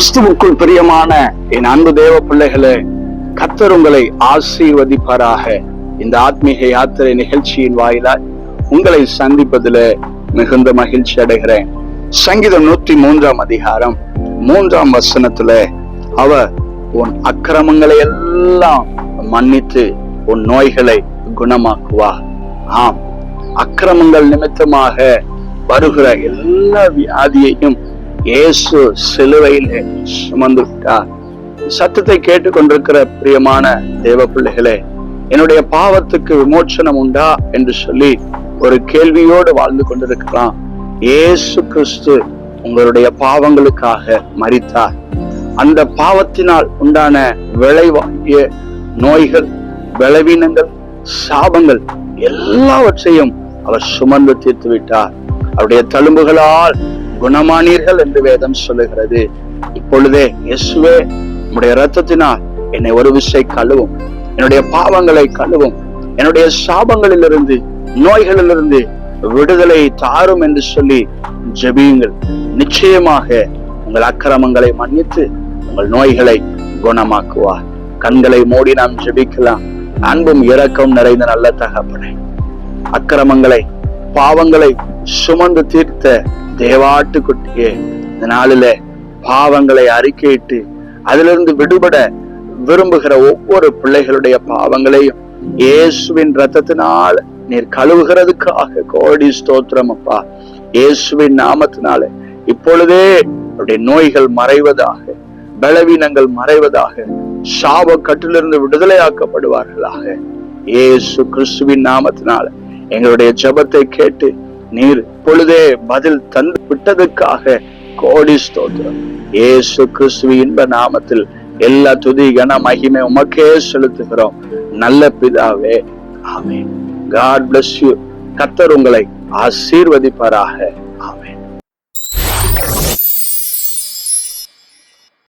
கிறிஸ்துவுக்குள் பிரியமான என் அன்பு தேவ பிள்ளைகளே, கர்த்தர் உங்களை ஆசீர்வதிப்பாராக. இந்த ஆத்மீக யாத்திரை நிகழ்ச்சியின் வாயிலாய் உங்களை சந்திப்பதில் மிகுந்த மகிழ்ச்சி அடைகிறேன். சங்கீதம் 103 அதிகாரம் 3 வசனத்துல அவர் உன் அக்கிரமங்களை எல்லாம் மன்னித்து உன் நோய்களை குணமாக்குவார். ஆம், அக்கிரமங்கள் நிமித்தமாக வருகிற எல்லா வியாதியையும் இயேசு சிலுவையிலே சுமந்து விட்டார். சத்தத்தை கேட்டுக்கொண்டிருக்கிற பிரியமான தேவ பிள்ளைகளே, என்னுடைய பாவத்துக்கு விமோச்சனம் உண்டா என்று சொல்லி ஒரு கேள்வியோடு வாழ்ந்து கொண்டிருக்கலாம். இயேசு கிறிஸ்து உங்களுடைய பாவங்களுக்காக மரித்தார். அந்த பாவத்தினால் உண்டான விளைவாகிய நோய்கள், பலவீனங்கள், சாபங்கள் எல்லாவற்றையும் அவர் சுமந்து தீர்த்து விட்டார். அவருடைய தழும்புகளால் குணமானீர்கள் என்று வேதம் சொல்லுகிறது. இப்பொழுதே இயேசுவே, உம்முடைய இரத்தத்தினால் என்னை ஒரு விசை கழுவும், என்னுடைய பாவங்களை கழுவும், என்னுடைய சாபங்களிலிருந்து, நோய்களிலிருந்து விடுதலை தாரும் என்று சொல்லி ஜெபியுங்கள். நிச்சயமாக உங்கள் அக்கிரமங்களை மன்னித்து உங்கள் நோய்களை குணமாக்குவார். கண்களை மூடி நாம் ஜெபிக்கலாம். அன்பும் இரக்கம் நிறைந்த நல்ல தகப்பனே, அக்கிரமங்களை, பாவங்களை சுமந்து தீர்த்த தேவாட்டுக்குட்டியே, இந்த நாளில பாவங்களை அறிக்கையிட்டு அதிலிருந்து விடுபட விரும்புகிற ஒவ்வொரு பிள்ளைகளுடைய பாவங்களையும் இயேசுவின் இரத்தத்தினால நீர் கழுவுகிறதுக்காக கோடி ஸ்தோத்திரம் அப்பா. இயேசுவின் நாமத்தினால இப்பொழுதே அவருடைய நோய்கள் மறைவதாக, பலவீனங்கள் மறைவதாக, சாப கட்டிலிருந்து விடுதலையாக்கப்படுவார்களாக. இயேசு கிறிஸ்துவின் நாமத்தினால எங்களுடைய ஜெபத்தை கேட்டு நீர் இப்பொழுதே பதில் தந்து விட்டதுக்காக கோடி ஸ்தோத்திரம். இயேசு கிறிஸ்துவின் இன்ப நாமத்தில் எல்லா துதி கன மகிமை உமக்கே செலுத்துகிறோம் நல்ல பிதாவே, ஆமென். God bless you. கர்த்தர் உங்களை ஆசீர்வதிப்பாராக. ஆமென்.